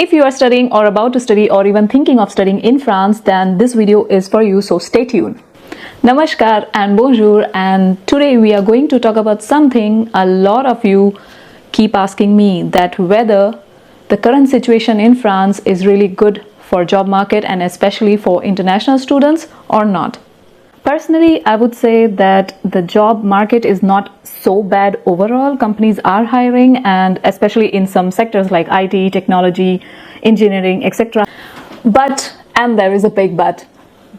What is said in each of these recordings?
If you are studying or about to study or even thinking of studying in France, then this video is for you, so stay tuned. Namaskar and bonjour, and today we are going to talk about something a lot of you keep asking me, that whether the current situation in France is really good for job market and especially for international students or not. Personally, I would say that the job market is not so bad overall. Companies are hiring, and especially in some sectors like IT, technology, engineering, etc. But, and there is a big but,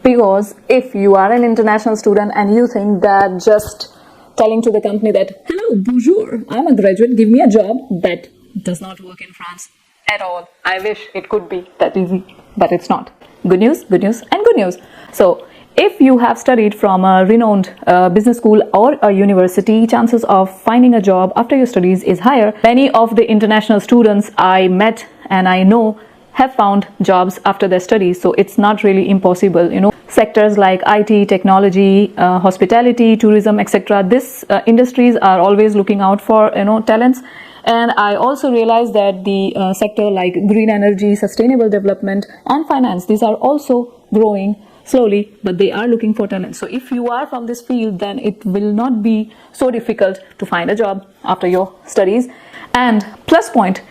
because if you are an international student and you think that just telling to the company that, hello, bonjour, I'm a graduate, give me a job, that does not work in France at all. I wish it could be that easy, but it's not. Good news, and good news. So, if you have studied from a renowned business school or a university, chances of finding a job after your studies is higher. Many of the international students I met and I know have found jobs after their studies, so it's not really impossible. Sectors like IT, technology, hospitality, tourism, etc. These industries are always looking out for talents. And I also realized that the sector like green energy, sustainable development, and finance, these are also growing slowly, but they are looking for talent. So if you are from this field, then it will not be so difficult to find a job after your studies. And plus point,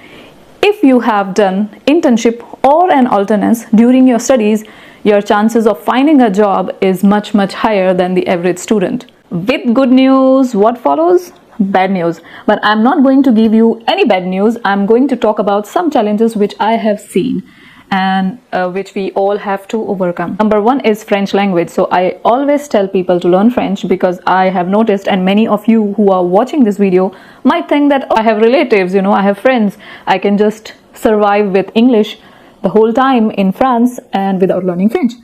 if you have done internship or an alternance during your studies, your chances of finding a job is much higher than the average student. With good news, what follows? Bad news. But I'm not going to give you any bad news. I'm going to talk about some challenges which I have seen and which we all have to overcome. Number one is French language. So I always tell people to learn French because I have noticed, and many of you who are watching this video might think that I have relatives, I have friends, I can just survive with English the whole time in France and without learning French.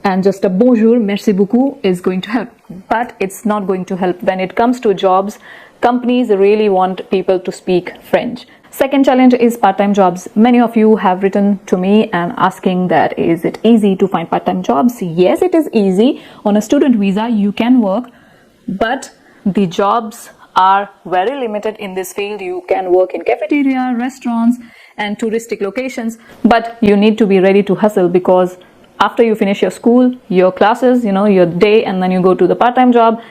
And just a bonjour, merci beaucoup is going to help. But it's not going to help. When it comes to jobs, companies really want people to speak French. Second challenge is part-time jobs. Many of you have written to me and asking that, is it easy to find part-time jobs? Yes, it is easy. On a student visa, you can work, but the jobs are very limited in this field. You can work in cafeteria, restaurants, and touristic locations, but you need to be ready to hustle, because after you finish your school, your classes, your day, and then you go to the part-time job,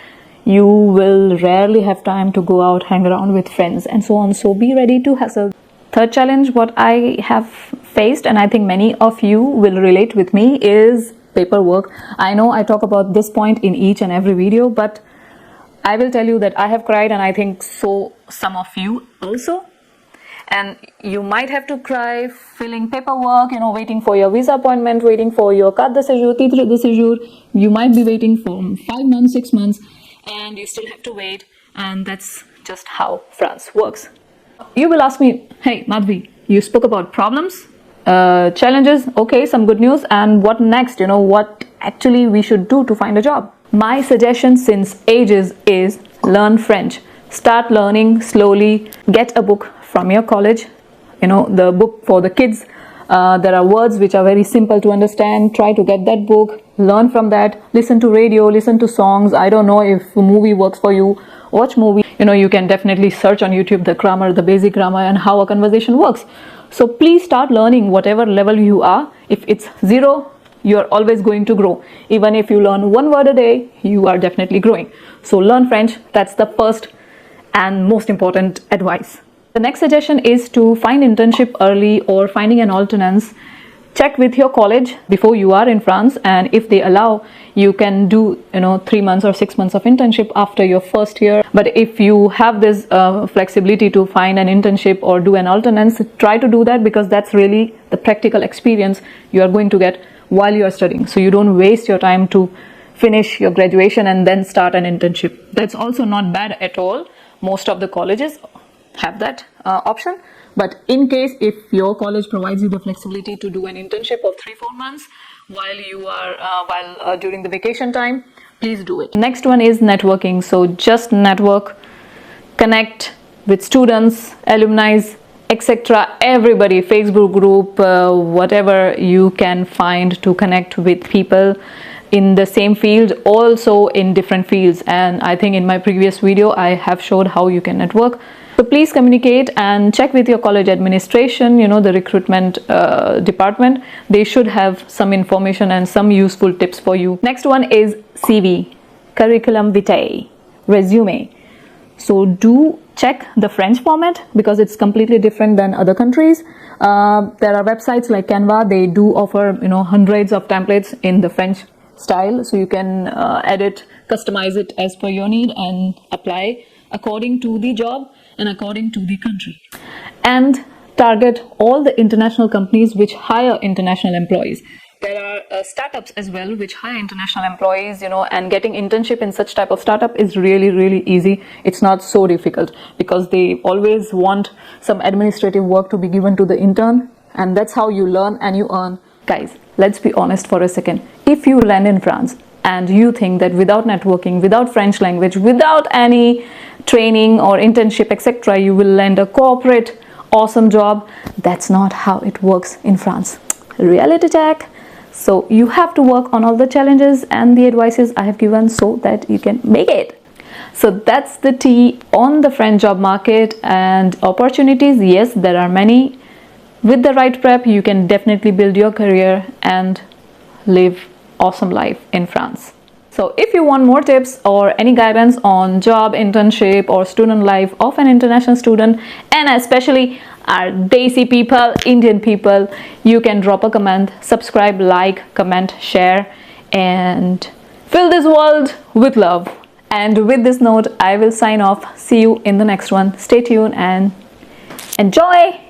you will rarely have time to go out, hang around with friends, and so on. So be ready to hustle. Third challenge, what I have faced, and I think many of you will relate with me, is paperwork. I know I talk about this point in each and every video, but I will tell you that I have cried, and I think so some of you also. And you might have to cry filling paperwork, waiting for your visa appointment, waiting for your carte de séjour, titre de séjour. You might be waiting for 5 months, 6 months, and you still have to wait. And that's just how France works. You will ask me, hey Madhvi, you spoke about problems, challenges, okay, some good news, and what next? What actually we should do to find a job? My suggestion since ages is learn French. Start learning slowly. Get a book from your college, the book for the kids. There are words which are very simple to understand. Try to get that book, learn from that, listen to radio, listen to songs. I don't know if a movie works for you, watch movie. You can definitely search on YouTube the grammar, the basic grammar, and how a conversation works. So please start learning whatever level you are. If it's 0, you're always going to grow. Even if you learn 1 word a day, you are definitely growing. So learn French. That's the first and most important advice. The next suggestion is to find internship early or finding an alternance. Check with your college before you are in France, and if they allow, you can do 3 months or 6 months of internship after your first year. But if you have this flexibility to find an internship or do an alternance, try to do that, because that's really the practical experience you are going to get while you are studying. So you don't waste your time to finish your graduation and then start an internship. That's also not bad at all. Most of the colleges have that option. But in case if your college provides you the flexibility to do an internship of 3-4 months while you are during the vacation time, please do it. Next one is networking. So just network, connect with students, alumni, etc. Everybody, Facebook group, whatever you can find to connect with people in the same field, also in different fields. And I think in my previous video I have showed how you can network. So please communicate and check with your college administration, the recruitment department. They should have some information and some useful tips for you. Next one is CV, curriculum vitae, resume. So do check the French format because it's completely different than other countries. There are websites like Canva. They do offer hundreds of templates in the French style, so you can edit, customize it as per your need and apply according to the job and according to the country. And target all the international companies which hire international employees. There are startups as well which hire international employees, and getting internship in such type of startup is really, really easy. It's not so difficult because they always want some administrative work to be given to the intern, and that's how you learn and you earn. Guys, let's be honest for a second. If you land in France and you think that without networking, without French language, without any training or internship, etc., you will land a corporate awesome job, that's not how it works in France. Reality check. So you have to work on all the challenges and the advices I have given so that you can make it. So that's the tea on the French job market and opportunities. Yes, there are many. With the right prep, you can definitely build your career and live awesome life in France. So if you want more tips or any guidance on job, internship or student life of an international student, and especially our Desi people, Indian people, you can drop a comment, subscribe, like, comment, share, and fill this world with love. And with this note, I will sign off. See you in the next one. Stay tuned and enjoy!